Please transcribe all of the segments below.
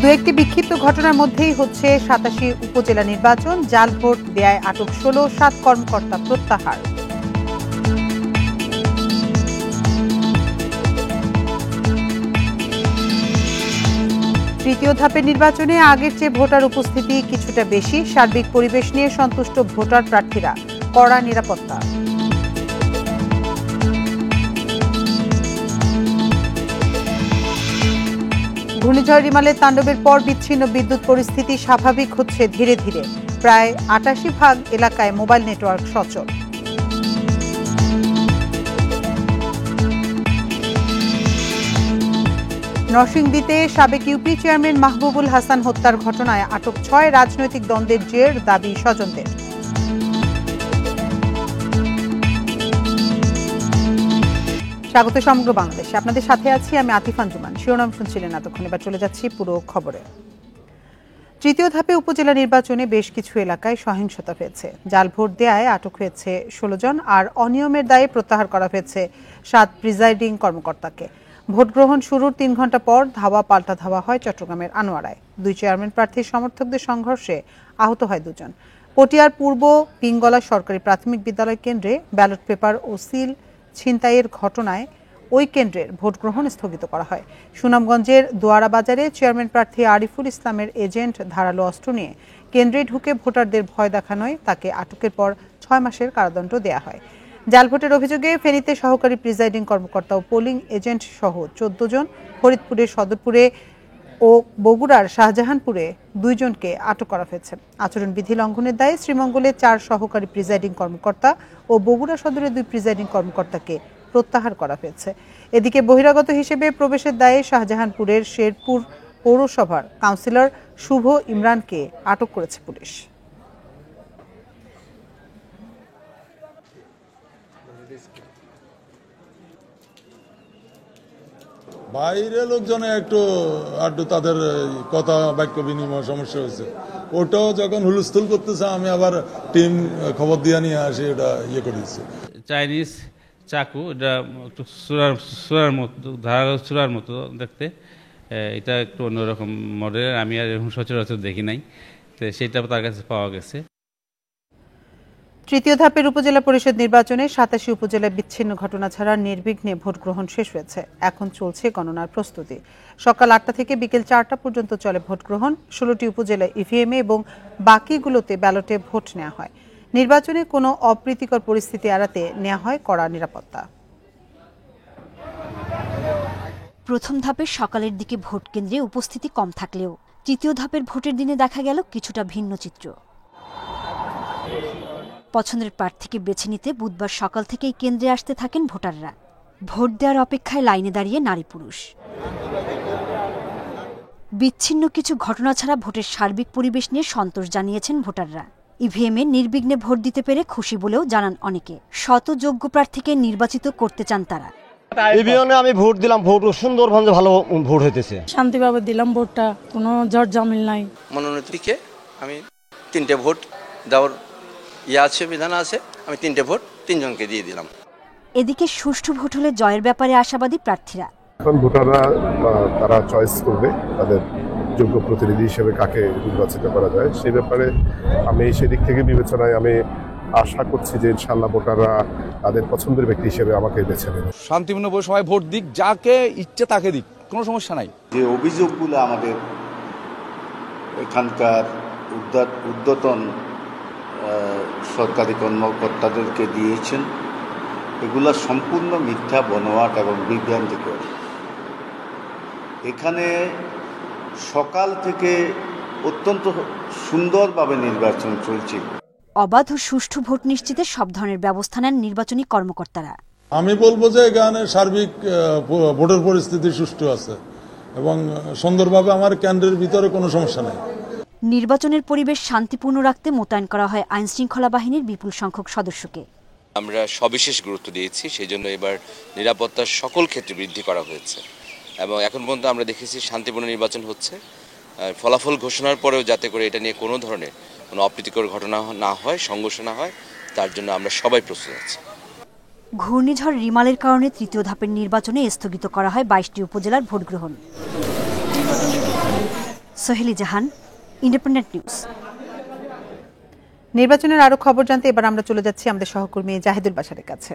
দু একটি বিক্ষিপ্ত ঘটনার মধ্যেই হচ্ছে ৮৭ উপজেলা নির্বাচন। জাল ভোট দেয়ায় আটক ৭ কর্মকর্তা প্রত্যাহার। তৃতীয় ধাপের নির্বাচনে আগের চেয়ে ভোটার উপস্থিতি কিছুটা বেশি। সার্বিক পরিবেশ নিয়ে সন্তুষ্ট ভোটার প্রার্থীরা। কড়া নিরাপত্তা। ঘূর্ণিঝড় রিমালের তাণ্ডবের পর বিচ্ছিন্ন বিদ্যুৎ পরিস্থিতি স্বাভাবিক হচ্ছে ধীরে ধীরে। প্রায় ৮৮% এলাকায় মোবাইল নেটওয়ার্ক সচল। নরসিংদীতে সাবেক ইউপি চেয়ারম্যান মাহবুবুল হাসান হত্যার ঘটনায় আটক ৬ রাজনৈতিক দ্বন্দ্বের জের দাবি স্বজনদের। স্বাগত সমগ্র বাংলাদেশে, আপনাদের সাথে আছি আমি আতিফা আঞ্জুমান। শিরোনাম শুনছিলেন এতক্ষণ, এবার চলে যাচ্ছি পুরো খবরে। তৃতীয় ধাপে উপজেলা নির্বাচনে বেশ কিছু এলাকায় সহিংসতা হয়েছে। জাল ভোট দেয়ায় আটক হয়েছে ১৬ জন, আর অনিয়মের দায়ে প্রত্যাহার করা হয়েছে ৭ প্রিজাইডিং কর্মকর্তাকে। ভোট গ্রহণ শুরুর ৩ ঘণ্টা পর ধাওয়া পাল্টা ধাওয়া হয় চট্টগ্রামের আনোয়ারায়। ২ চেয়ারম্যান প্রার্থীর সমর্থকদের সংঘর্ষে আহত হয় ২ জন। পটিয়ার পূর্ব পিংগলা সরকারি প্রাথমিক বিদ্যালয় কেন্দ্রে ব্যালট পেপার ও সিল ছিনতাইয়ের ঘটনায় ওই কেন্দ্রের ভোট গ্রহণ স্থগিত করা হয়। সুনামগঞ্জের দোয়ারা বাজারে চেয়ারম্যান প্রার্থী আরিফুল ইসলামের এজেন্ট ধারালো অস্ত্র নিয়ে কেন্দ্রে ঢুকে ভোটারদের ভয় দেখানোয় তাকে আটকের পর ৬ মাসের কারাদণ্ড দেয়া হয়। জাল ভোটের অভিযোগে ফেনীতে সহকারী প্রিজাইডিং কর্মকর্তা ও পোলিং এজেন্ট সহ ১৪ জন, ফরিদপুরের সদরপুরে ও বগুড়ার শাহজাহানপুরে ২ জনকে আটক করা হয়েছে। আচরণবিধি লঙ্ঘনের দায়ে শ্রীমঙ্গলে ৪ সহকারী প্রিজাইডিং কর্মকর্তা ও বগুড়া সদরে ২ প্রিজাইডিং কর্মকর্তাকে প্রত্যাহার করা হয়েছে। এদিকে বহিরাগত হিসেবে প্রবেশের দায়ে শাহজাহানপুরের শেরপুর পৌরসভার কাউন্সিলর শুভ ইমরানকে আটক করেছে পুলিশ। বাইরে লোকজনে একটু আড্ডু তাদের কথা বাক্য বিনিময় সমস্যা হয়েছে। ওটাও যখন হুলস্থুল করতেছে আমি আবার টিম খবর দিয়ে নিয়ে আসি, এটা ইয়ে করেছি। চাইনিজ চাকু, এটা একটু সুরার মতো, ধারালো সুরার মতো দেখতে। এটা একটু অন্যরকম মডেলের, আমি আর এরকম সচরাচর দেখি নাই, তো সেটা তার কাছে পাওয়া গেছে। তৃতীয় ধাপের উপজেলা পরিষদ নির্বাচনে ৮৭ উপজেলায় বিচ্ছিন্ন ঘটনা ছাড়া নির্বিঘ্নে ভোট গ্রহণ শেষ হয়েছে। এখন চলছে গণনার প্রস্তুতি। সকাল ৮টা থেকে বিকেল ৪টা পর্যন্ত চলে ভোট গ্রহণ। ১৬টি উপজেলায় ইভিএমে এবং বাকিগুলোতে ব্যালটে ভোট নেওয়া হয়। নির্বাচনে কোনো অপ্রীতিকর পরিস্থিতি এড়াতে নেওয়া হয় কড়া নিরাপত্তা। প্রথম ধাপের সকালের দিকে ভোট কেন্দ্রে উপস্থিতি কম থাকলেও তৃতীয় ধাপের ভোটের দিনে দেখা গেল কিছুটা ভিন্ন চিত্র। পছন্দের প্রার্থীকে বেছে নিতে বুধবার সকাল থেকেই কেন্দ্রে আসতে থাকেন ভোটাররা। ভোট দেওয়ার অপেক্ষায় লাইনে দাঁড়িয়ে নারী পুরুষ। বিচ্ছিন্ন কিছু ঘটনা ছাড়া ভোটের সার্বিক পরিবেশ নিয়ে সন্তোষ জানিয়েছেন ভোটাররা। ইভিএমে নির্বিঘ্নে ভোট দিতে পেরে খুশি বলেও জানান অনেকে। শত যোগ্য প্রার্থীকে নির্বাচিত করতে চান তারা। ইভিএমে আমি ভোট দিলাম, ভোট সুন্দরভাবে ভালো ভোট হইতেছে। শান্তিভাবে দিলাম ভোটটা, কোনো জট জামিল নাই। মনোনীতকে আমি 3টে ভোট দেওয়ার আছে, বিধান আছে, আমি 3টে ভোট 3 জনকে দিয়ে দিলাম। এদিকে সুষ্ঠু ভোট হলে জয়ের ব্যাপারে আশাবাদী প্রার্থীরা। এখন ভোটাররা তারা চয়েস করবে তাদের যোগ্য প্রতিনিধি হিসেবে কাকে নির্বাচিত করা যায়, সেই ব্যাপারে আমি সেদিক থেকে বিবেচনায় আমি আশা করছি যে ইনশাআল্লাহ ভোটাররা তাদের পছন্দের ব্যক্তি হিসেবে আমাকে বেছে নেবে। শান্তিপূর্ণভাবে সবাই ভোট দিক, যাকে ইচ্ছে তাকে দিক, কোনো সমস্যা নাই। যে অভিযোগগুলো আমাদের এখানকার ঊর্ধ্বতন সরকারি কর্মকর্তাদেরকে দিয়েছেন, এগুলা সম্পূর্ণ মিথ্যা, বনোয়াট এবং বিভ্রান্তিকর। এখানে সকাল থেকে অত্যন্ত সুন্দরভাবে নির্বাচন চলছে। অবাধ ও সুষ্ঠু ভোট নিশ্চিতে সব ধরনের ব্যবস্থা নেন নির্বাচনী কর্মকর্তারা। আমি বলবো যে এখানে সার্বিক ভোটের পরিস্থিতি সুষ্ঠু আছে এবং সুন্দরভাবে আমার কেন্দ্রের ভিতরে কোনো সমস্যা নেই। নির্বাচনের পরিবেশ শান্তিপূর্ণ রাখতে মোতায়েন করা হয় আইনশৃঙ্খলা বাহিনীর বিপুল সংখ্যক সদস্যকে। আমরা সবিশেষ গুরুত্ব দিয়েছি, সেই জন্য এবার নিরাপত্তার সকল ক্ষেত্রে বৃদ্ধি করা হয়েছে এবং এখন পর্যন্ত আমরা দেখেছি শান্তিপূর্ণ নির্বাচন হচ্ছে। ফলাফল ঘোষণার পরেও যাতে করে এটা নিয়ে কোনো ধরনের কোনো অপ্রীতিকর ঘটনা না হয়, সংঘর্ষ না হয়, তার জন্য আমরা সবাই প্রস্তুত আছি। ঘূর্ণিঝড় রিমালের কারণে তৃতীয় ধাপের নির্বাচনে স্থগিত করা হয় 22টি উপজেলার ভোট গ্রহণ। সোহেলি জাহান, ইন্ডিপেন্ডেন্ট নিউজ। নির্বাচনের আরো খবর জানতে এবার আমরা চলে যাচ্ছি আমাদের সহকর্মী জাহিদুল বাশারের কাছে।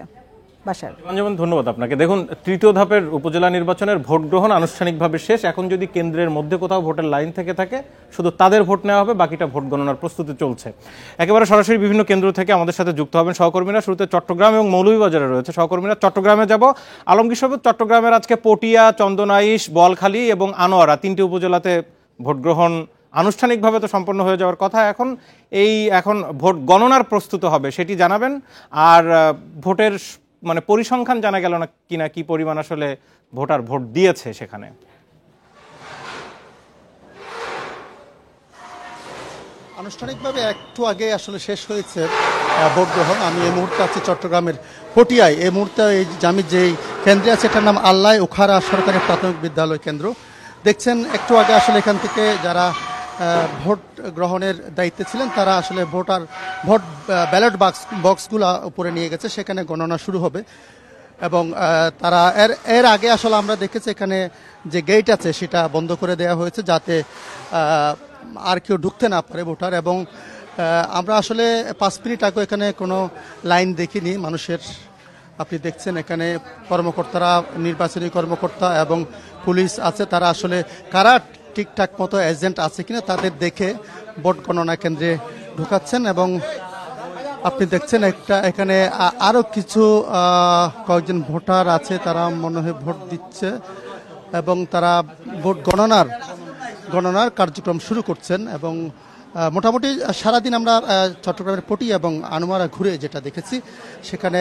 বাশার, যেমন ধন্যবাদ আপনাকে। দেখুন, তৃতীয় ধাপের উপজেলা নির্বাচনের ভোট গ্রহণ আনুষ্ঠানিকভাবে শেষ। এখন যদি কেন্দ্রের মধ্যে কোথাও ভোটের লাইন থেকে থাকে, শুধু তাদের ভোট নেওয়া হবে, বাকিটা ভোট গণনার প্রস্তুতি চলছে। একেবারে সরাসরি বিভিন্ন কেন্দ্র থেকে আমাদের সাথে যুক্ত হবেন সহকর্মীরা। শুরুতে চট্টগ্রাম এবং মৌলভীবাজারে রয়েছে সহকর্মীরা। চট্টগ্রামে যাব। আলমগীর সাহেব, চট্টগ্রামের আজকে পটিয়া, চন্দনাইশ, বোয়ালখালী এবং আনোয়ারা 3টি উপজেলাতে ভোট গ্রহণ আনুষ্ঠানিকভাবে তো সম্পন্ন হয়ে যাওয়ার কথা। এখন ভোট গণনার প্রস্তুত হবে, সেটি জানাবেন। আর ভোটের পরিসংখ্যান জানা গেল না কিনা, কি পরিমাণ আসলে ভোটার ভোট দিয়েছে সেখানে? আনুষ্ঠানিকভাবে একটু আগে আসলে শেষ হয়েছে ভোট গ্রহণ। আমি এই মুহূর্তে আছি চট্টগ্রামের পটিয়ায়। এই মুহূর্তে আমি যেই কেন্দ্রে আছে এটার নাম আল্লাহ উখারা সরকারি প্রাথমিক বিদ্যালয় কেন্দ্র। দেখছেন একটু আগে আসলে এখান থেকে যারা ভোট গ্রহণের দায়িত্বে ছিলেন তারা আসলে ভোট ব্যালট বক্সগুলো উপরে নিয়ে গেছে, সেখানে গণনা শুরু হবে। এবং তারা এর আগে আসলে আমরা দেখেছি এখানে যে গেট আছে সেটা বন্ধ করে দেওয়া হয়েছে, যাতে আর কেউ ঢুকতে না পারে ভোটার। এবং আমরা আসলে 5 মিনিট আগে এখানে কোনো লাইন দেখিনি মানুষের। আপনি দেখছেন এখানে কর্মকর্তারা, নির্বাচনী কর্মকর্তা এবং পুলিশ আছে, তারা আসলে কারা ঠিকঠাক মতো এজেন্ট আছে কিনা তাদের দেখে ভোট গণনা কেন্দ্রে ঢুকাচ্ছেন। এবং আপনি দেখছেন এখানে আরও কিছু কয়েকজন ভোটার আছে, তারা মনে হয় ভোট দিচ্ছে এবং তারা ভোট গণনার কার্যক্রম শুরু করছেন। এবং মোটামুটি সারাদিন আমরা চট্টগ্রামের পটি এবং আনোয়ারা ঘুরে যেটা দেখেছি, সেখানে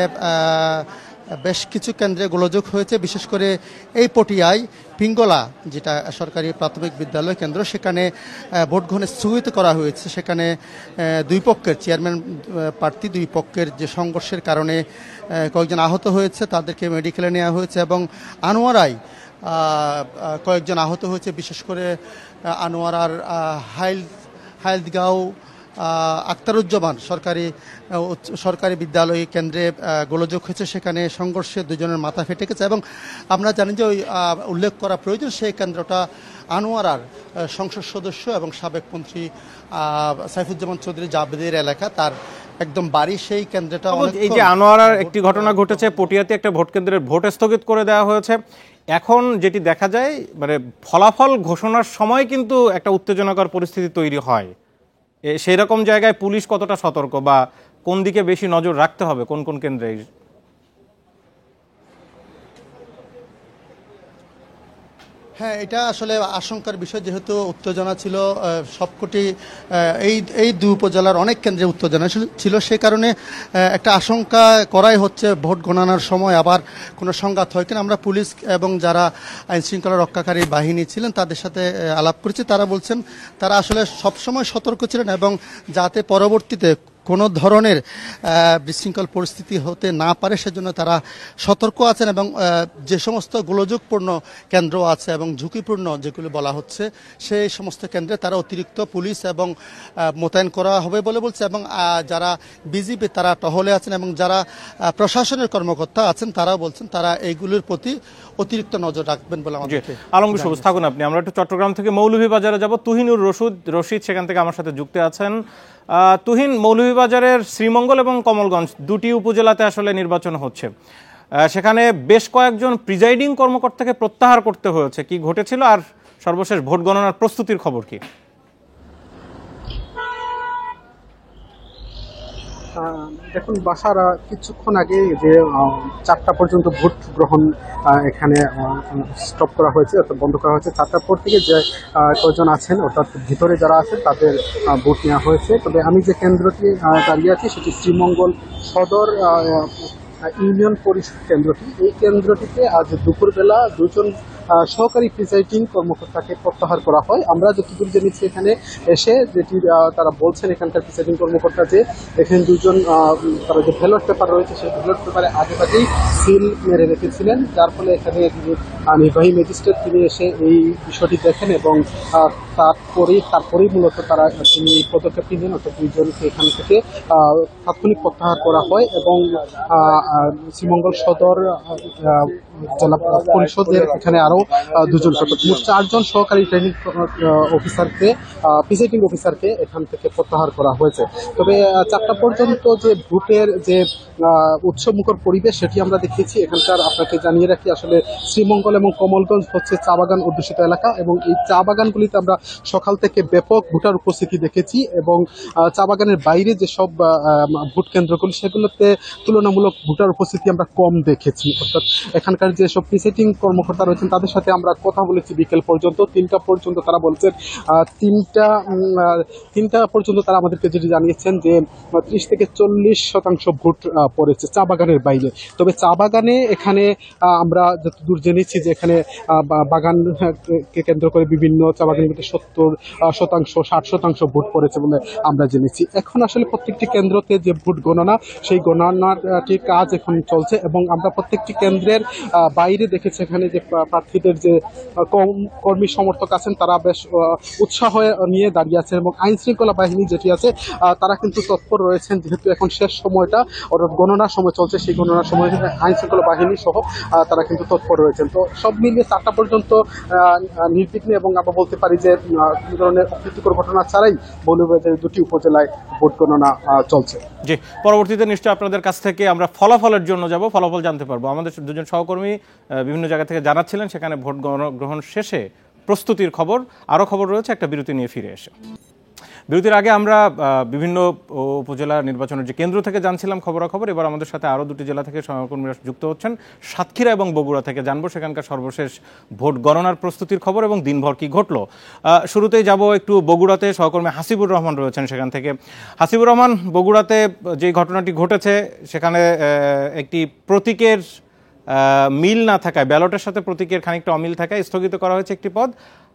বেশ কিছু কেন্দ্রে গোলযোগ হয়েছে। বিশেষ করে এই পটিয়ায় পিঙ্গলা, যেটা সরকারি প্রাথমিক বিদ্যালয় কেন্দ্র, সেখানে ভোট গ্রহণ স্থগিত করা হয়েছে। সেখানে দুই পক্ষের চেয়ারম্যান প্রার্থী, দুই পক্ষের যে সংঘর্ষের কারণে কয়েকজন আহত হয়েছে, তাদেরকে মেডিকেলে নেওয়া হয়েছে। এবং আনোয়ারায় কয়েকজন আহত হয়েছে, বিশেষ করে আনোয়ারার হাইলদগাঁও আক্তারুজ্জামান সরকারি বিদ্যালয় কেন্দ্রে গোলযোগ হয়েছে, সেখানে সংঘর্ষে দুজনের মাথা ফেটে গেছে। এবং আমরা জানি যে ওই উল্লেখ করা প্রয়োজন, সেই কেন্দ্রটা আনোয়ারার সংসদ সদস্য এবং সাবেক মন্ত্রী সাইফুজ্জামান চৌধুরী জাবেদের এলাকা, তার একদম বাড়ি সেই কেন্দ্রটা। এই যে আনোয়ারার একটি ঘটনা ঘটেছে, পটিয়াতে একটা ভোট কেন্দ্রের ভোট স্থগিত করে দেওয়া হয়েছে। এখন যেটি দেখা যায়, ফলাফল ঘোষণার সময় কিন্তু একটা উত্তেজনাকর পরিস্থিতি তৈরি হয়। সেই রকম জায়গায় পুলিশ কতটা সতর্ক, বা কোন দিকে বেশি নজর রাখতে হবে, কোন কোন কেন্দ্রে? হ্যাঁ, এটা আসলে আশঙ্কার বিষয়, যেহেতু উত্তেজনা ছিল সবকটি এই দুই উপজেলার অনেক কেন্দ্রে উত্তেজনা ছিল, সে কারণে একটা আশঙ্কা করাই হচ্ছে ভোট গণনার সময় আবার কোনো সংঘাত হয় কিনা। আমরা পুলিশ এবং যারা আইনশৃঙ্খলা রক্ষাকারী বাহিনী ছিলেন তাদের সাথে আলাপ করেছি, তারা বলছেন তারা আসলে সবসময় সতর্ক ছিলেন এবং যাতে পরবর্তীতে কোনো ধরনের বিশৃঙ্খল পরিস্থিতি হতে না পারে সেজন্য তারা সতর্ক আছেন। এবং যে সমস্ত গোলযোগপূর্ণ কেন্দ্র আছে এবং ঝুঁকিপূর্ণ যেগুলো বলা হচ্ছে, সেই সমস্ত কেন্দ্রে তারা অতিরিক্ত পুলিশ এবং মোতায়েন করা হবে বলে বলছে। এবং যারা বিজিবি তারা টহলে আছেন এবং যারা প্রশাসনের কর্মকর্তা আছেন তারাও বলছেন তারা এইগুলোর প্রতি অতিরিক্ত নজর রাখবেন বলে আমাদেরকে। আলমগীর সবুজ, থাকুন আপনি। আমরা একটু চট্টগ্রাম থেকে মৌলভীবাজারে যাব। তুহিনুর রশিদ সেখান থেকে আমার সাথে যুক্ত আছেন। তুহিন, মৌলভীবাজারের শ্রীমঙ্গল এবং কমলগঞ্জ দুটি উপজেলাতে আসলে নির্বাচন হচ্ছে, সেখানে বেশ কয়েকজন প্রিজাইডিং কর্মকর্তাকে প্রত্যাহার করতে হয়েছে, কি ঘটেছিল আর সর্বশেষ ভোট গণনার প্রস্তুতির খবর কি? দেখুন বাসারা, কিছুক্ষণ আগে যে 4টা পর্যন্ত ভোট গ্রহণ এখানে স্টপ করা হয়েছে, অর্থাৎ বন্ধ করা হয়েছে। 4টার পর থেকে যে কয়েকজন আছেন, অর্থাৎ ভিতরে যারা আছেন তাদের ভোট নেওয়া হয়েছে। তবে আমি যে কেন্দ্রটি দাঁড়িয়ে আছি সেটি শ্রীমঙ্গল সদর ইউনিয়ন পরিষদ কেন্দ্রটি। এই কেন্দ্রটিতে আজ দুপুরবেলা 2জন সহকারী প্রিজাইডিং কর্মকর্তাকে প্রত্যাহার করা হয়। আমরা যতদূর জেনেছি এখানে এসে যেটি তারা বলছেন এখানকার প্রিজাইডিং কর্মকর্তা, যে এখানে 2জন তারা যে ব্যালট পেপার রয়েছে সেই ব্যালট পেপারে আগেভাগেই সিল মেরে রেখেছিলেন, যার ফলে এখানে নির্বাহী ম্যাজিস্ট্রেট তিনি এসে এই বিষয়টি দেখেন এবং তারপরেই মূলত তিনি পদক্ষেপটি নেন, অর্থাৎ 2জনকে এখান থেকে তাৎক্ষণিক প্রত্যাহার করা হয়। এবং শ্রীমঙ্গল সদর জেলা পরিষদের এখানে আরো আরও দুজনকে, মোট 4 জন সহকারী রিটার্নিং অফিসারকে, প্রিসাইডিং অফিসারকে এখান থেকে প্রত্যাহার করা হয়েছে। তবে 4টা পর্যন্ত যে ভোটের যে উৎসবমুখর পরিবেশ সেটি আমরা দেখেছি। এখানকার আপনাকে জানিয়ে রাখি, আসলে শ্রীমঙ্গল এবং কমলগঞ্জ হচ্ছে চা বাগান অধ্যুষিত এলাকা, এবং এই চা বাগানগুলিতে আমরা সকাল থেকে ব্যাপক ভোটার উপস্থিতি দেখেছি, এবং চা বাগানের বাইরে যেসব ভোট কেন্দ্রগুলি সেগুলোতে তুলনামূলক ভোটার উপস্থিতি আমরা কম দেখেছি। অর্থাৎ এখানকার যেসব প্রিসাইডিং কর্মকর্তা রয়েছেন তাদের সাথে আমরা কথা বলেছি বিকেল পর্যন্ত, 3টা পর্যন্ত তারা বলছেন, 3টা পর্যন্ত তারা আমাদেরকে যেটি জানিয়েছেন যে 30 থেকে 40% ভোট পড়েছে চা বাগানের বাইরে। তবে চা বাগানে এখানে আমরা যতদূর জেনেছি যে এখানে বাগানকে কেন্দ্র করে বিভিন্ন চা বাগানের মধ্যে 70%, 60% ভোট পড়েছে বলে আমরা জেনেছি। এখন আসলে প্রত্যেকটি কেন্দ্রতে যে ভোট গণনা, সেই গণনাটির কাজ এখন চলছে, এবং আমরা প্রত্যেকটি কেন্দ্রের বাইরে দেখেছি এখানে যে প্রার্থীদের যে কর্মী সমর্থক আছেন তারা বেশ উৎসাহ নিয়ে দাঁড়িয়ে আছেন, এবং আইন শৃঙ্খলা বাহিনী যেটি আছে তারা কিন্তু তৎপর রয়েছেন, যেহেতু এখন শেষ সময়টা অর্থাৎ গণনার সময় চলছে, সেই গণনার সময় আইন শৃঙ্খলা বাহিনী সহ তারা কিন্তু তৎপর রয়েছেন। তো সব মিলিয়ে 4টা পর্যন্ত নির্বিঘ্নে, এবং আমরা বলতে পারি যে কোনো ধরনের অপ্রীতিকর ঘটনা ছাড়াই মৌলভীবাজারের 2টি উপজেলায় ভোট গণনা চলছে। জি, পরবর্তীতে নিশ্চয়ই আপনাদের কাছ থেকে আমরা ফলাফলের জন্য যাব, ফলাফল জানতে পারবো। আমাদের দুজন সহকর্মী বিভিন্ন জায়গা থেকে জানাচ্ছিলেন সেখানে ভোট গ্রহণ শেষে প্রস্তুতির খবর। আরও খবর রয়েছে, একটা বিরতি নিয়ে ফিরে এসে। বিরতির আগে আমরা বিভিন্ন উপজেলা নির্বাচনের যে কেন্দ্র থেকে জানছিলাম খবরাখবর, এবার আমাদের সাথে আরও 2টি জেলা থেকে সহকর্মীরা যুক্ত হচ্ছেন। সাতক্ষীরা এবং বগুড়া থেকে জানবো সেখানকার সর্বশেষ ভোট গণনার প্রস্তুতির খবর এবং দিনভর কি ঘটলো। শুরুতেই যাব একটু বগুড়াতে, সহকর্মী হাসিবুর রহমান রয়েছেন সেখান থেকে। হাসিবুর রহমান, বগুড়াতে যে ঘটনাটি ঘটেছে সেখানে একটি প্রতীকের মিল না থাকায়, ব্যালটের সাথে প্রতীকের খানিকটা অমিল থাকায় স্থগিত করা হয়েছে একটি পদ,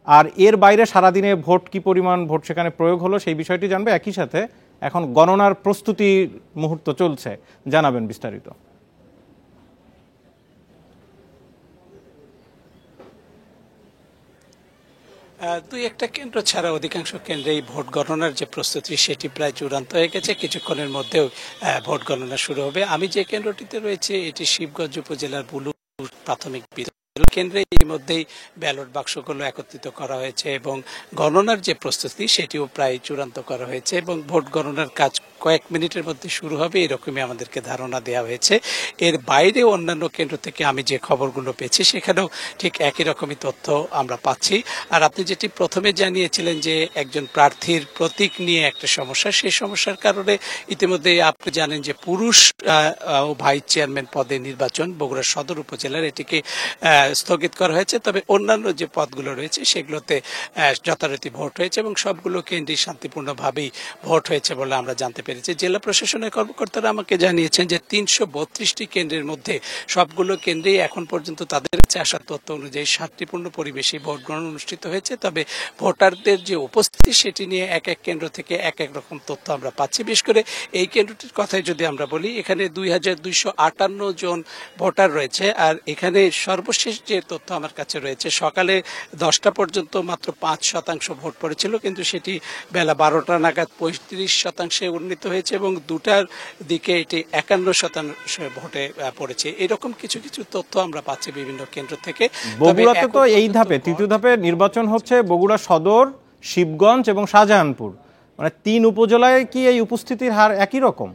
আর এর বাইরে সারাদিনে ভোট কি পরিমাণ ভোট সেখানে প্রয়োগ হলো সেই বিষয়টি জানবে। একই সাথে এখন গণনার প্রস্তুতির মুহূর্ত চলছে, জানাবেন বিস্তারিত। দুই একটা কেন্দ্র ছাড়া অধিকাংশ কেন্দ্রেই ভোট গণনার যে প্রস্তুতি সেটি প্রায় চূড়ান্ত হয়ে গেছে। কিছুক্ষণের মধ্যেও ভোট গণনা শুরু হবে। আমি যে কেন্দ্রটিতে রয়েছে এটি শিবগঞ্জ উপজেলার বুলু প্রাথমিক বিদ্যালয় কেন্দ্রে ইতিমধ্যেই ব্যালট বাক্সগুলো একত্রিত করা হয়েছে, এবং গণনার যে প্রস্তুতি সেটিও প্রায় চূড়ান্ত করা হয়েছে, এবং ভোট গণনার কাজ কয়েক মিনিটের মধ্যে শুরু হবে এরকমই আমাদেরকে ধারণা দেওয়া হয়েছে। এর বাইরে অন্যান্য কেন্দ্র থেকে আমি যে খবরগুলো পেয়েছি সেখানেও ঠিক একই রকমই তথ্য আমরা পাচ্ছি। আর আপনি যেটি প্রথমে জানিয়েছিলেন যে একজন প্রার্থীর প্রতীক নিয়ে একটা সমস্যা, সেই সমস্যার কারণে ইতিমধ্যে আপনি জানেন যে পুরুষ ও ভাইস চেয়ারম্যান পদে নির্বাচন বগুড়া সদর উপজেলার এটিকে স্থগিত করা হয়েছে। তবে অন্যান্য যে পদগুলো রয়েছে সেগুলোতে যথারীতি ভোট হয়েছে, এবং সবগুলো কেন্দ্রেই শান্তিপূর্ণভাবেই ভোট হয়েছে বলে আমরা জানতে পেরেছি। জেলা প্রশাসনের কর্মকর্তারা আমাকে জানিয়েছেন যে 332টি কেন্দ্রের মধ্যে সবগুলো কেন্দ্রেই এখন পর্যন্ত তাদের কাছে আসা তথ্য অনুযায়ী শান্তিপূর্ণ পরিবেশে ভোট গ্রহণ অনুষ্ঠিত হয়েছে। তবে ভোটারদের যে উপস্থিতি সেটি নিয়ে এক এক কেন্দ্র থেকে এক এক রকম তথ্য আমরা পাচ্ছি। বিশেষ করে এই কেন্দ্রটির কথাই যদি আমরা বলি, এখানে 2258 জন ভোটার রয়েছে, আর এখানে সর্বশেষ যে তথ্য আমার কাছে রয়েছে সকালে 10টা পর্যন্ত মাত্র 5% ভোট পড়েছিল, কিন্তু সেটি বেলা 12টা নাগাদ 35% উন্নীত হয়েছে, এবং 2টার দিকে এটি 51% ভোটে পড়েছে। এরকম কিছু কিছু তথ্য আমরা পাচ্ছি বিভিন্ন কেন্দ্র থেকে। বগুড়াতে তো এই ধাপে, তৃতীয় ধাপে নির্বাচন হচ্ছে বগুড়া সদর, শিবগঞ্জ এবং শাহজাহানপুর, মানে 3 উপজেলায় কি এই উপস্থিতির হার একই রকম?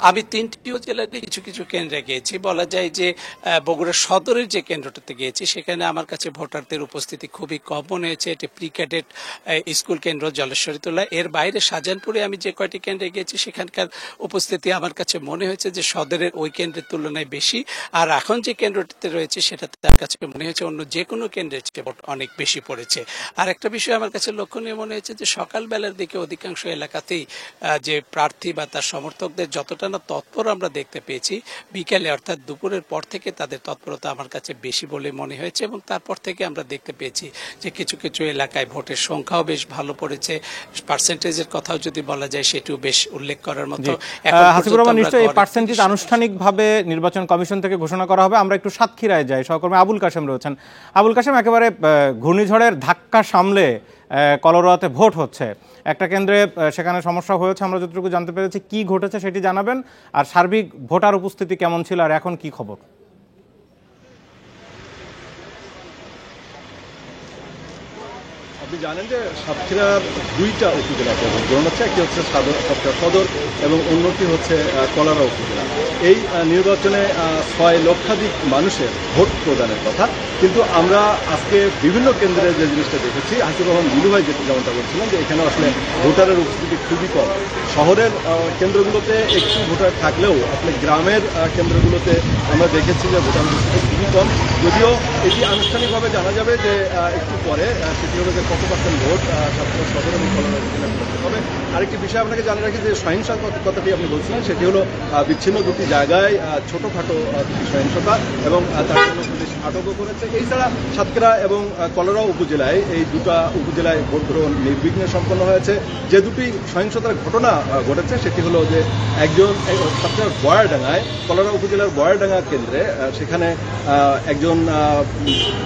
আমি 3টি জেলাতে কিছু কিছু কেন্দ্রে গিয়েছি। বলা যায় যে বগুড়া সদরের যে কেন্দ্রটাতে গিয়েছি সেখানে আমার কাছে ভোটারদের উপস্থিতি খুবই কম মনে হয়েছে। এটি প্রি ক্যাডেট স্কুল কেন্দ্র জলেশ্বরীতলা। এর বাইরে শাহজাহানপুরে আমি যে কয়টি কেন্দ্রে গিয়েছি সেখানকার উপস্থিতি আমার কাছে মনে হয়েছে যে সদরের ওই কেন্দ্রের তুলনায় বেশি। আর এখন যে কেন্দ্রটিতে রয়েছে সেটাতে আমার কাছে মনে হয়েছে অন্য যে কোনো কেন্দ্রের চেয়ে ভোট অনেক বেশি পড়েছে। আর একটা বিষয় আমার কাছে লক্ষণীয় মনে হয়েছে যে সকালবেলার দিকে অধিকাংশ এলাকাতেই যে প্রার্থী বা তার সমর্থকদের যতটা না তৎপর আমরা দেখতে পেয়েছি, বিকেলে অর্থাৎ দুপুরের পর থেকে তাদের তৎপরতা আমার কাছে বেশি বলে মনে হয়েছে, এবং তারপর থেকে আমরা দেখতে পেয়েছি যে কিছু কিছু এলাকায় ভোটের সংখ্যাও বেশ ভালো পড়েছে। পার্সেন্টেজের কথাও যদি বলা যায় সেটিও বেশ উল্লেখ করার মতো। হাসিবুর রহমান, নিশ্চয়ই এই পার্সেন্টেজ আনুষ্ঠানিকভাবে নির্বাচন কমিশন থেকে ঘোষণা করা হবে। আমরা একটু সাতক্ষীরায় যাই, সহকর্মী আবুল কাশেম রয়েছেন। আবুল কাশেম, একেবারে ঘূর্ণিঝড়ের ধাক্কা সামলে কলোরাডোতে ভোট হচ্ছে, একটা কেন্দ্রে সেখানে সমস্যা হয়েছে আমরা যতটুকু জানতে পেরেছি, কি ঘটেছে সেটি জানাবেন, আর সার্বিক ভোটার উপস্থিতি কেমন ছিল আর এখন কি খবর? আপনি জানেন যে সাতক্ষীরার দুইটা উপজেলাতে ভোট গ্রহণ হচ্ছে, একটি হচ্ছে সাতক্ষীরা সদর এবং অন্যটি হচ্ছে কলারা উপজেলা। এই নির্বাচনে 6 লক্ষাধিক মানুষের ভোট প্রদানের কথা, কিন্তু আমরা আজকে বিভিন্ন কেন্দ্রে যে জিনিসটা দেখেছি, হাসিবুর রহমান বিলু ভাই যেমনটা বলছিলেন যে এখানে আসলে ভোটারের উপস্থিতি খুবই কম। শহরের কেন্দ্রগুলোতে একটু ভোটার থাকলেও আসলে গ্রামের কেন্দ্রগুলোতে আমরা দেখেছি যে ভোটার উপস্থিতি খুবই কম। যদিও এটি আনুষ্ঠানিকভাবে জানা যাবে যে একটু পরে, সেটি হলো যে কত পার্সেন্ট ভোট সাতক্ষীরা সদর এবং কলারা উপজেলায় হবে। আরেকটি বিষয় আপনাকে জানিয়ে রাখি যে সহিংসা কথাটি আপনি বলছিলেন, সেটি হলো বিচ্ছিন্ন দুটি জায়গায় ছোটোখাটো দুটি সহিংসতা এবং তার জন্য পুলিশ আটকও করেছে। এছাড়া সাতক্ষীরা এবং কলারা উপজেলায় এই দুটা উপজেলায় ভোট গ্রহণ নির্বিঘ্নে সম্পন্ন হয়েছে। যে দুটি সহিংসতার ঘটনা ঘটেছে সেটি হলো যে একজন সাতক্ষীরার বয়ারডাঙ্গায়, কলারা উপজেলার বয়ারডাঙ্গা কেন্দ্রে, সেখানে একজন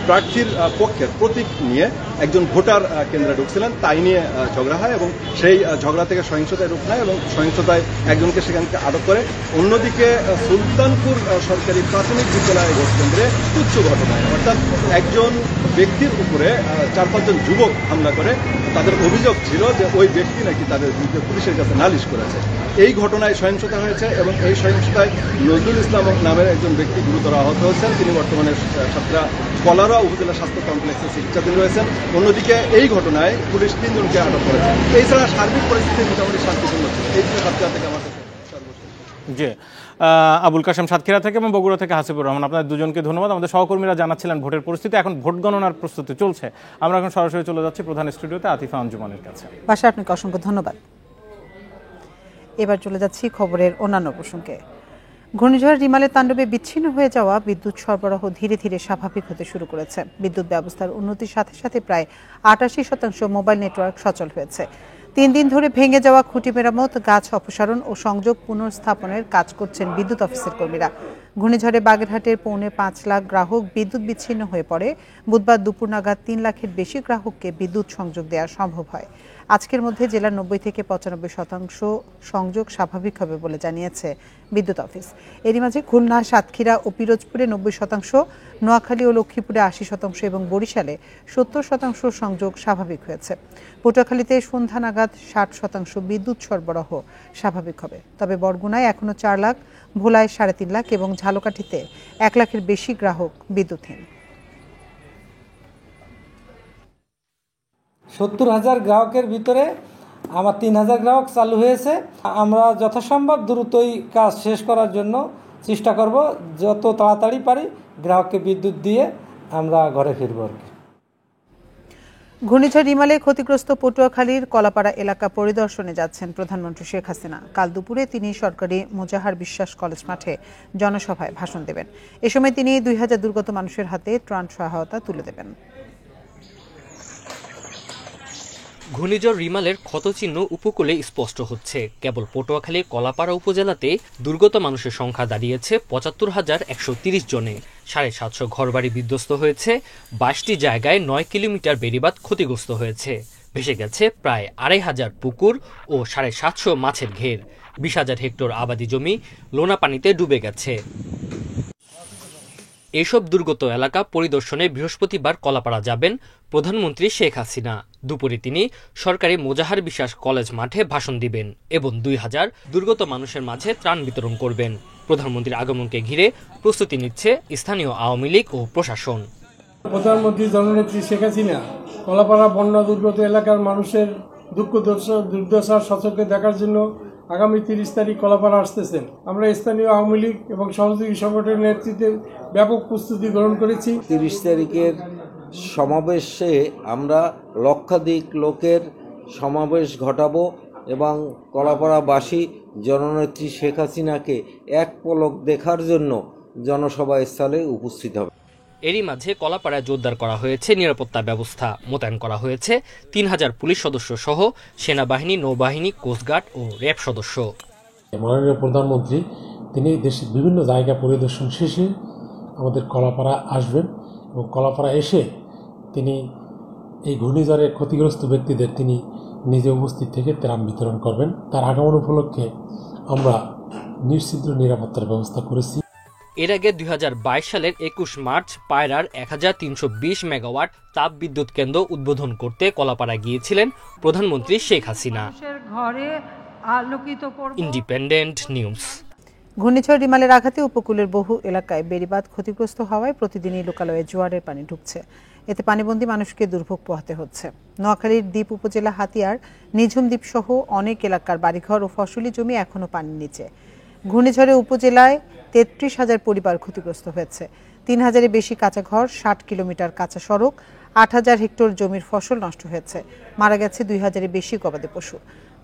প্রার্থীর পক্ষের প্রতীক নিয়ে একজন ভোটার কেন্দ্রে ঢুকছিলেন, তাই নিয়ে ঝগড়া হয় এবং সেই ঝগড়া থেকে সহিংসতায় রূপ নেয় এবং সহিংসতায় একজনকে সেখানকে আটক করে। অন্যদিকে সুলতানপুর সরকারি প্রাথমিক বিদ্যালয় ভোট কেন্দ্রে তুচ্ছ ঘটনায়, অর্থাৎ একজন ব্যক্তির উপরে 4-5 জন যুবক হামলা করে, তাদের অভিযোগ ছিল যে ওই ব্যক্তি নাকি তাদের বিরুদ্ধে পুলিশের কাছে নালিশ করেছে। এই ঘটনায় সহিংসতা হয়েছে এবং এই সহিংসতায় নজরুল ইসলাম নামের একজন ব্যক্তি গুরুতর আহত হয়েছেন। তিনি বর্তমানে সাতক্ষীরা কলারা উপজেলা স্বাস্থ্য কমপ্লেক্সে চিকিৎসাধীন রয়েছেন। অন্যদিকে এই ঘটনায় পুলিশ 3 জনকে আটক করেছে। এছাড়া সার্বিক পরিস্থিতি মোটামুটি শান্তিপূর্ণ ছিল। এই ছিল সাতক্ষীরা থেকে আমাদের। জি, আবুল কাশেম সাতক্ষীরা থেকে এবং বগুড়া থেকে হাসিবুর রহমান, আপনাদের দুজনকে ধন্যবাদ। আমাদের সহকর্মীরা জানাচ্ছিলেন ভোটের পরিস্থিতি। এখন ভোট গণনার প্রস্তুতি চলছে। আমরা এখন সরাসরি চলে যাচ্ছি প্রধান স্টুডিওতে আতিফা আঞ্জুমানের কাছে। বাসা, আপনাকে অসংখ্য ধন্যবাদ। এবার চলে যাচ্ছি খবরের অন্যান্য প্রসঙ্গে। ঘূর্ণিঝড় রিমালের তাণ্ডবে বিচ্ছিন্ন হয়ে যাওয়া বিদ্যুৎ সরবরাহ ধীরে ধীরে স্বাভাবিক হতে শুরু করেছে। বিদ্যুৎ ব্যবস্থার উন্নতির সাথে সাথে প্রায় 88% মোবাইল নেটওয়ার্ক সচল হয়েছে। 3 দিন ধরে ভেঙে যাওয়া খুঁটি মেরামত, গাছ অপসারণ ও সংযোগ পুনর্স্থাপনের কাজ করছেন বিদ্যুৎ অফিসের কর্মীরা। ঘূর্ণিঝড়ে বাগেরহাটের 5.25 লাখ গ্রাহক বিদ্যুৎ বিচ্ছিন্ন হয়ে পড়ে। বুধবার দুপুর নাগাদ 3 লাখের বেশি গ্রাহককে বিদ্যুৎ সংযোগ দেওয়া সম্ভব হয়। আজকের মধ্যে জেলার 90 থেকে 95% সংযোগ স্বাভাবিক হবে বলে জানিয়েছে বিদ্যুৎ অফিস। এরই মাঝে খুলনা, সাতক্ষীরা ও পিরোজপুরে 90%, নোয়াখালী ও লক্ষ্মীপুরে 80% এবং বরিশালে 70% সংযোগ স্বাভাবিক হয়েছে। পটুয়াখালীতে সন্ধ্যা নাগাদ 60% বিদ্যুৎ সরবরাহ স্বাভাবিক হবে। তবে বরগুনায় এখনও 4 লাখ, ভোলায় 3.5 লাখ এবং ঝালকাঠিতে 1 লাখের বেশি গ্রাহক বিদ্যুৎহীন। 70,000 গ্রাহকের ভিতরে আমার 3,000 গ্রাহক চালু হয়েছে। আমরা যথাসম্ভব দ্রুতই কাজ শেষ করার জন্য চেষ্টা করব, যত তাড়াতাড়ি পারি গ্রাহককে বিদ্যুৎ দিয়ে আমরা ঘরে ফিরব আর কি। ঘূর্ণিঝড় রিমালে ক্ষতিগ্রস্ত পটুয়াখালীর কলাপাড়া এলাকা পরিদর্শনে যাচ্ছেন প্রধানমন্ত্রী শেখ হাসিনা। কাল দুপুরে তিনি সরকারি মোজাহার বিশ্বাস কলেজ মাঠে জনসভায় ভাষণ দেবেন। এ সময় তিনি 2000 দুর্গত মানুষের হাতে ত্রাণ সহায়তা তুলে দেবেন। ঘূর্ণিঝড় রিমালের ক্ষতচিহ্ন উপকূলে স্পষ্ট হচ্ছে। কেবল পটুয়াখালীর কলাপাড়া উপজেলাতে দুর্গত মানুষের সংখ্যা দাঁড়িয়েছে 75,130 জনে। 750 ঘরবাড়ি বিধ্বস্ত হয়েছে। 22টি জায়গায় 9 কিলোমিটার বেড়িবাঁধ ক্ষতিগ্রস্ত হয়েছে। ভেসে গেছে প্রায় 2,500 পুকুর ও 750 মাছের ঘের। 20,000 হেক্টর আবাদি জমি লোনা পানিতে ডুবে গেছে। এসব দুর্গত এলাকা পরিদর্শনে বৃহস্পতিবার কলাপাড়া যাবেন প্রধানমন্ত্রী শেখ হাসিনা। দুপুরে তিনি সরকারি মোজাহার বিশ্বাস কলেজ মাঠে ভাষণ দিবেন এবং 2000 দুর্গত মানুষের মাঝে ত্রাণ বিতরণ করবেন। প্রধানমন্ত্রীর আগমনকে ঘিরে প্রস্তুতি নিচ্ছে স্থানীয় আওয়ামী লীগ ও প্রশাসন। প্রধানমন্ত্রী জননেত্রী শেখ হাসিনা কলাপাড়া বন্যা দুর্গত এলাকার মানুষের দুঃখ দুর্দশা সচক্ষে দেখার জন্য আগামী 30 তারিখ কলাপাড়া আসতেছেন। আমরা স্থানীয় আওয়ামী লীগ এবং সহযোগী সংগঠনের নেতৃত্বে ব্যাপক প্রস্তুতি গ্রহণ করেছি। 30 তারিখের সমাবেশে আমরা লক্ষাধিক লোকের সমাবেশ ঘটাবো এবং কলাপাড়াবাসী জননেত্রী শেখ হাসিনাকে এক পলক দেখার জন্য জনসভা স্থলে উপস্থিত হবে। এরই মাঝে কলাপাড়ায় জোরদার করা হয়েছে নিরাপত্তা ব্যবস্থা। মোতায়েন করা হয়েছে 3000 পুলিশ সদস্য সহ সেনাবাহিনী, নৌবাহিনী, কোস্টগার্ড ও র্যাব সদস্য। মাননীয় প্রধানমন্ত্রী তিনি দেশের বিভিন্ন জায়গা পরিদর্শন শেষে আমাদের কলাপাড়া আসবেন এবং কলাপাড়া এসে তিনি এই ঘূর্ণিঝড়ে ক্ষতিগ্রস্ত ব্যক্তিদের তিনি নিজে উপস্থিত থেকে ত্রাণ বিতরণ করবেন। তার আগমন উপলক্ষে আমরা নিশ্চিদ্র নিরাপত্তার ব্যবস্থা করেছি। এর আগে 2022 সালের 21 মার্চ পায়রার 1320 মেগাওয়াট তাপ বিদ্যুৎ কেন্দ্র উদ্বোধন করতে কলাপাড়া গিয়েছিলেন প্রধানমন্ত্রী শেখ হাসিনা। Independent news. ঘূর্ণিঝড় রিমালের আঘাতে উপকূলের বহু এলাকায় বেড়িবাঁধ ক্ষতিগ্রস্ত হওয়ায় প্রতিদিনই লোকালয়ে জোয়ারের পানি ঢুকছে। এতে পানিবন্দী মানুষকে দুর্ভোগ পোহাতে হচ্ছে। নোয়াখালীর দ্বীপ উপজেলা হাতিয়ার, নিঝুম দ্বীপ সহ অনেক এলাকার বাড়িঘর ও ফসলি জমি এখনো পানির নিচে। ঘূর্ণিঝড়ে উপজেলায় 33,000 পরিবার ক্ষতিগ্রস্ত হয়েছে। 3,000-এর বেশি কাঁচা ঘর, 60 কিলোমিটার কাঁচা সড়ক, 8,000 হেক্টর জমির ফসল নষ্ট হয়েছে। মারা গেছে 2,000-এর বেশি গবাদি পশু।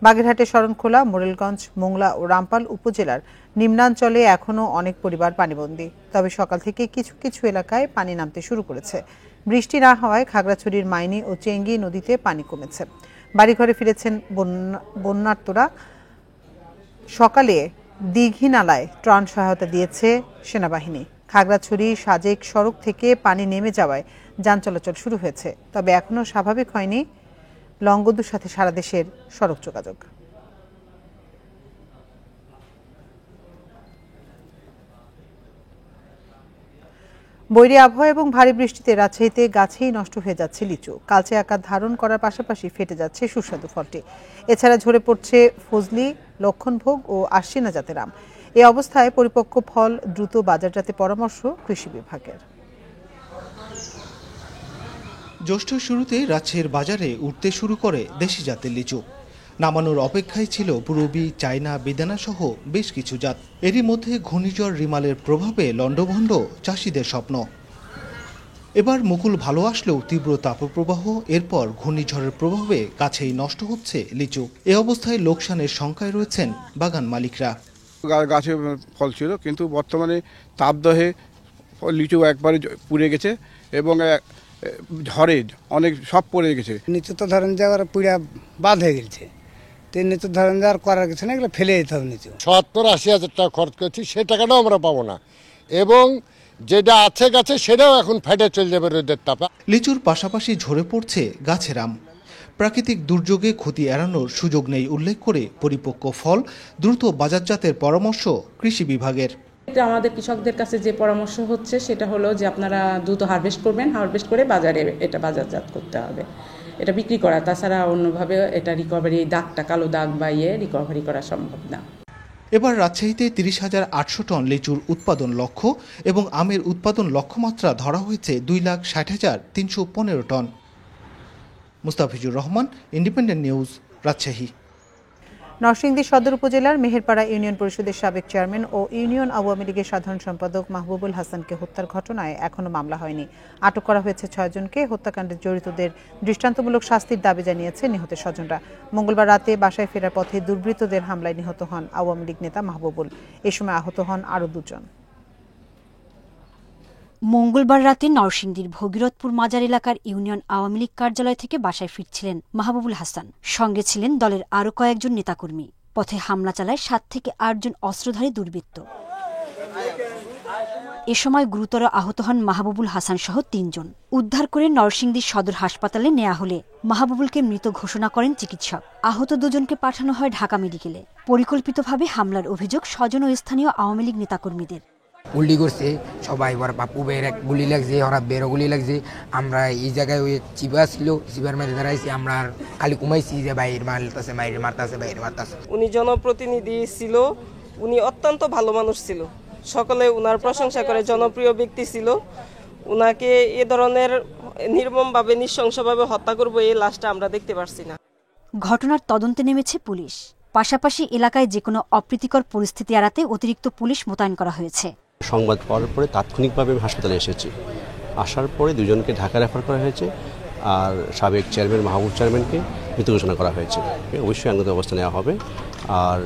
বাগেরহাটের শরণখোলা, মোরেলগঞ্জ, মোংলা ও রামপাল উপজেলার নিম্নাঞ্চলে এখনও অনেক পরিবার পানিবন্দী। তবে সকাল থেকে কিছু কিছু এলাকায় পানি নামতে শুরু করেছে। বৃষ্টি না হওয়ায় খাগড়াছড়ির মাইনি ও চেঙ্গি নদীতে পানি কমেছে। বাড়িঘরে ফিরেছেন বন্যার্তরা। সকালে দীঘিনালায় ত্রাণ সহায়তা দিয়েছে সেনাবাহিনী। খাগড়াছড়ি সাজেক সড়ক থেকে পানি নেমে যাওয়ায় যান চলাচল শুরু হয়েছে। তবে এখনও স্বাভাবিক হয়নি লংগদুর সাথে সারা দেশের সড়ক যোগাযোগ। বৈরী আবহাওয়া এবং ভারী বৃষ্টিতে রাজশাহীতে গাছেই নষ্ট হয়ে যাচ্ছে লিচু। কালচে আকার ধারণ করার পাশাপাশি ফেটে যাচ্ছে সুস্বাদু ফলটি। এছাড়া ঝরে পড়ছে ফজলি, লক্ষণভোগ ও আশ্বিনা জাতের আম। এই অবস্থায় পরিপক্ক ফল দ্রুত বাজারজাতে পরামর্শ কৃষি বিভাগের। জ্যৈষ্ঠ শুরুতে রাজশাহীর বাজারে উঠতে শুরু করে দেশি জাতের লিচু। নামানোর অপেক্ষায় ছিল পুরবী, চায়না, বেদানা সহ বেশ কিছু জাত। এরই মধ্যে ঘূর্ণিঝড় রিমালের প্রভাবে লণ্ডভণ্ড চাষিদের স্বপ্ন। এবার মুকুল ভালো আসলেও তীব্র তাপপ্রবাহ, এরপর ঘূর্ণিঝড়ের প্রভাবে গাছেই নষ্ট হচ্ছে লিচু। এ অবস্থায় লোকসানের শঙ্কায় রয়েছেন বাগান মালিকরা। গাছে ফল ছিল, কিন্তু বর্তমানে তাপদহে লিচু একবারে পুড়ে গেছে এবং ঝড়ে অনেক সব পড়ে গেছে। নিচে তো ধরেন যে আবার পুরা বাদ হয়ে গেছে, নিচে ধরেন যে আর করার কিছু না, এগুলো ফেলে দিতে হবে। নিচে 70-80 টাকা খরচ করছি, সে টাকাটাও আমরা পাবো না, এবং যেটা আছে গাছে সেটাও এখন ফেটে চলে যাবে রোদের তাপে। লিচুর পাশাপাশি ঝরে পড়ছে গাছের আম। প্রাকৃতিক দুর্যোগে ক্ষতি এড়ানোর সুযোগ নেই উল্লেখ করে পরিপক্ক ফল দ্রুত বাজারজাতের পরামর্শ কৃষি বিভাগের। আমাদের কৃষকদের কাছে যে পরামর্শ হচ্ছে সেটা হলো যে আপনারা দ্রুত হারভেস্ট করবেন, হারভেস্ট করে বাজারে এটা বাজারজাত করতে হবে, এটা বিক্রি করা। তাছাড়া অন্যভাবে এটা রিকভারি, দাগটা কালো দাগ বা রিকভারি করা সম্ভব না। এবার রাজশাহীতে 30,800 টন লিচুর উৎপাদন লক্ষ্য এবং আমের উৎপাদন লক্ষ্যমাত্রা ধরা হয়েছে 2,60,315 টন। Mustafizur Rahman, independent news, Rajshahi. নরসিংদী সদর উপজেলার মেহেরপাড়া ইউনিয়ন পরিষদের সাবেক চেয়ারম্যান ও ইউনিয়ন আওয়ামী লীগের সাধারণ সম্পাদক মাহবুবুল হাসানকে হত্যার ঘটনায় এখনো মামলা হয়নি। আটক করা হয়েছে 6 জনকে। হত্যাকাণ্ডে জড়িতদের দৃষ্টান্তমূলক শাস্তির দাবি জানিয়েছে নিহতের স্বজনরা। মঙ্গলবার রাতে বাসায় ফেরার পথে দুর্বৃত্তদের হামলায় নিহত হন আওয়ামী লীগ নেতা মাহবুবুল। এ সময় আহত হন আরও 2 জন। মঙ্গলবার রাতে নরসিংদীর ভগীরথপুর মাজার এলাকার ইউনিয়ন আওয়ামী লীগ কার্যালয় থেকে বাসায় ফিরছিলেন মাহবুবুল হাসান। সঙ্গে ছিলেন দলের আরও কয়েকজন নেতাকর্মী। পথে হামলা চালায় 7 থেকে 8 জন অস্ত্রধারী দুর্বৃত্ত। এ সময় গুরুতর আহত হন মাহবুবুল হাসান সহ 3 জন। উদ্ধার করে নরসিংদী সদর হাসপাতালে নেওয়া হলে মাহবুবুলকে মৃত ঘোষণা করেন চিকিৎসক। আহত 2 জনকে পাঠানো হয় ঢাকা মেডিকেলে। পরিকল্পিতভাবে হামলার অভিযোগ স্বজন ও স্থানীয় আওয়ামী লীগ নেতাকর্মীদের। গুলি করছে সবাই, ওর বাপু বের এক গুলি লাগছে, ওরা বেরো গুলি লাগছে। আমরা এই জায়গায় ওই চিবা ছিল, চিবার মেরে দাঁড়াইছি। আমরা খালি কুমাইছি যে বাইরে মারতেছে, বাইরে মারতেছে, বাইরে মারতেছে। উনি জনপ্রতিনিধি ছিল, উনি অত্যন্ত ভালো মানুষ ছিল, সকলে উনার প্রশংসা করে, জনপ্রিয় ব্যক্তি ছিল। উনাকে এ ধরনের নির্মমভাবে, নৃশংসভাবে হত্যা করবো, এই লাশটা আমরা দেখতে পারছি না। ঘটনার তদন্তে নেমেছে পুলিশ। পাশাপাশি এলাকায় যে কোনো অপ্রীতিকর পরিস্থিতি এড়াতে অতিরিক্ত পুলিশ মোতায়েন করা হয়েছে। সংবাদ পাওয়ার পরে তাৎক্ষণিকভাবে আমি হাসপাতালে এসেছি। আসার পরে 2 জনকে ঢাকা রেফার করা হয়েছে, আর সাবেক চেয়ারম্যান মাহবুব চেয়ারম্যানকে মৃত ঘোষণা করা হয়েছে। অবশ্যই আইনগত ব্যবস্থা নেওয়া হবে, আর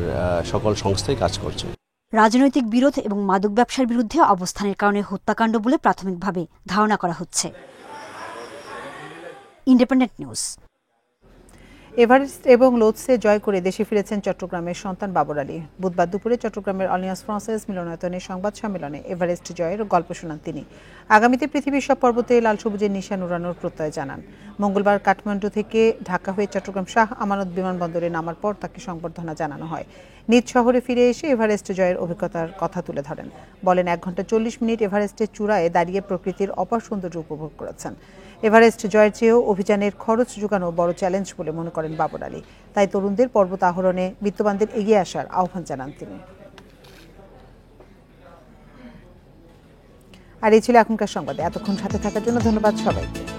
সকল সংস্থাই কাজ করছে। রাজনৈতিক বিরোধ এবং মাদক ব্যবসার বিরুদ্ধে অবস্থানের কারণে হত্যাকাণ্ড বলে প্রাথমিকভাবে ধারণা করা হচ্ছে। Independent news. এভারেস্ট এবং লোৎসে জয় করে দেশে ফিরেছেন চট্টগ্রামের সন্তান বাবর আলী। বুধবার দুপুরে চট্টগ্রামের অলিয়ান্স ফ্রান্সেস মিলনায়তনে সংবাদ সম্মেলনে এভারেস্ট জয়ের গল্প শোনান তিনি। আগামীতে পৃথিবীর সব পর্বতে লাল সবুজের নিশান উড়ানোর প্রত্যয় জানান। মঙ্গলবার কাঠমান্ডু থেকে ঢাকা হয়ে চট্টগ্রাম শাহ আমানত বিমানবন্দরে নামার পর তাকে সংবর্ধনা জানানো হয়। নিজ শহরে ফিরে এসে এভারেস্ট জয়ের অভিজ্ঞতার কথা তুলে ধরেন। বলেন 1 ঘন্টা 40 মিনিট এভারেস্টের চূড়ায় দাঁড়িয়ে প্রকৃতির অপার সৌন্দর্য উপভোগ করেছেন। এভারেস্ট জয়ের চেয়েও অভিযানের খরচ জোগানো বড় চ্যালেঞ্জ বলে মনে করেন বাবর আলী। তাই তরুণদের পর্বত আরোহণে বিত্তবানদের এগিয়ে আসার আহ্বান জানান তিনি। আর এই ছিল এখনকার সংবাদে। এতক্ষণ সাথে থাকার জন্য ধন্যবাদ সবাইকে।